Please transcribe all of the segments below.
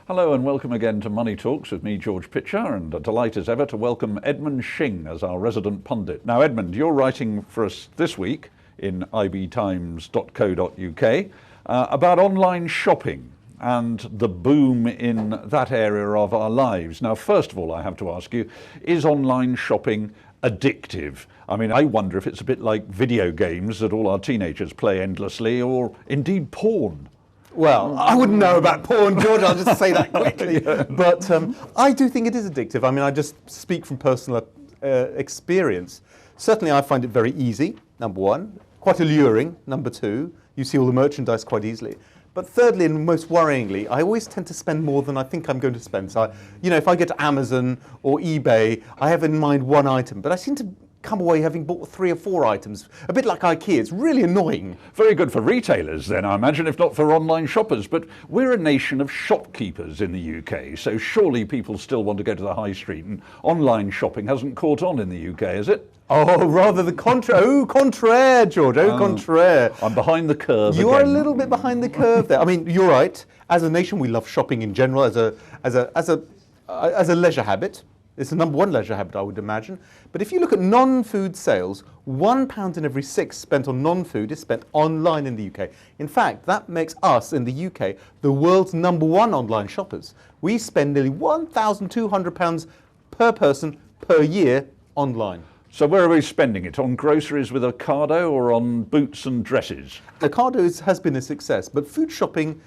Hello and welcome again to Money Talks with me, George Pitcher, and a delight as ever to welcome Edmund Shing as our resident pundit. Now, Edmund, you're writing for us this week in ibtimes.co.uk about online shopping and the boom in that area of our lives. Now, first of all, I have to ask you, is online shopping addictive? I mean, I wonder if it's a bit like video games that all our teenagers play endlessly, or indeed porn. Well, I wouldn't know about porn, George, I'll just say that quickly. Yeah. But I do think it is addictive. I mean, I just speak from personal experience. Certainly I find it very easy, number one. Quite alluring, number two. You see all the merchandise quite easily. But thirdly, and most worryingly, I always tend to spend more than I think I'm going to spend. So, if I get to Amazon or eBay, I have in mind one item, but I seem to come away having bought 3 or 4 items, a bit like IKEA. It's really annoying. Very good for retailers then, I imagine, if not for online shoppers. But we're a nation of shopkeepers in the UK, so surely people still want to go to the high street, and online shopping hasn't caught on in the UK, is it? Oh, rather the contraire. Oh, contraire, George. Oh, contraire. I'm behind the curve. You are a little bit behind the curve there. I mean, you're right. As a nation, we love shopping in general as a leisure habit. It's the number one leisure habit, I would imagine. But if you look at non-food sales, £1 in every 6 spent on non-food is spent online in the UK. In fact, that makes us in the UK the world's number one online shoppers. We spend nearly £1,200 per person per year online. So where are we spending it? On groceries with Ocado or on boots and dresses? Ocado has been a success, but food shopping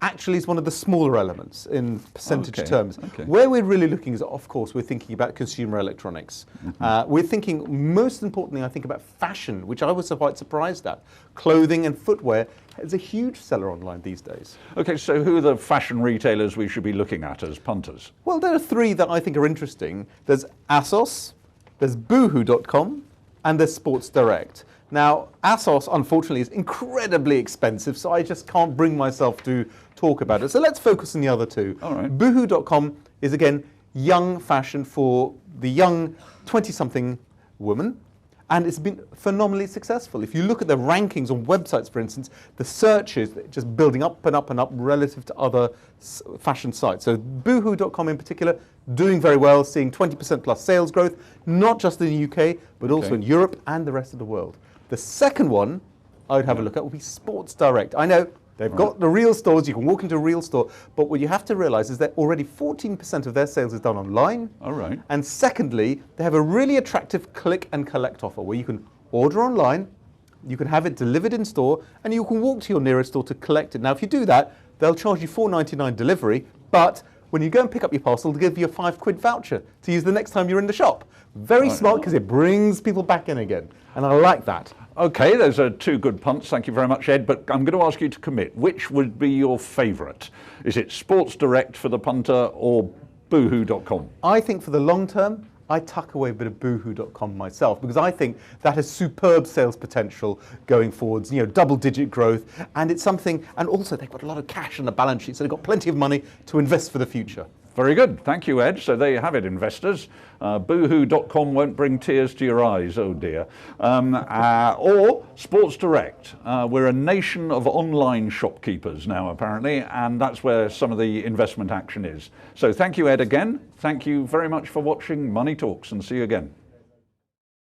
actually is one of the smaller elements in percentage terms. Okay. Where we're really looking is, of course, we're thinking about consumer electronics. Mm-hmm. We're thinking, most importantly, I think about fashion, which I was quite surprised at. Clothing and footwear is a huge seller online these days. Okay, so who are the fashion retailers we should be looking at as punters? Well, there are 3 that I think are interesting. There's ASOS, there's BooHoo.com, and there's Sports Direct. Now, ASOS, unfortunately, is incredibly expensive, so I just can't bring myself to talk about it. So let's focus on the other 2. All right. BooHoo.com is, again, young fashion for the young 20-something woman, and it's been phenomenally successful. If you look at the rankings on websites, for instance, the searches are just building up and up and up relative to other fashion sites. So BooHoo.com in particular, doing very well, seeing 20% plus sales growth, not just in the UK, but also in Europe and the rest of the world. The second one I would have a look at would be Sports Direct. I know they've got the real stores, you can walk into a real store, but what you have to realize is that already 14% of their sales is done online. All right. And secondly, they have a really attractive click and collect offer where you can order online, you can have it delivered in store, and you can walk to your nearest store to collect it. Now, if you do that, they'll charge you £4.99 delivery, but when you go and pick up your parcel, they'll give you a £5 voucher to use the next time you're in the shop. Very smart, because it brings people back in again. And I like that. Okay, those are 2 good punts. Thank you very much, Ed. But I'm going to ask you to commit. Which would be your favourite? Is it Sports Direct for the punter or Boohoo.com? I think for the long term, I tuck away a bit of Boohoo.com myself, because I think that has superb sales potential going forwards, double-digit growth, and it's something, and also they've got a lot of cash on the balance sheet, so they've got plenty of money to invest for the future. Very good. Thank you, Ed. So there you have it, investors. Boohoo.com won't bring tears to your eyes, oh dear. Or Sports Direct. We're a nation of online shopkeepers now, apparently, and that's where some of the investment action is. So thank you, Ed, again. Thank you very much for watching Money Talks, and see you again.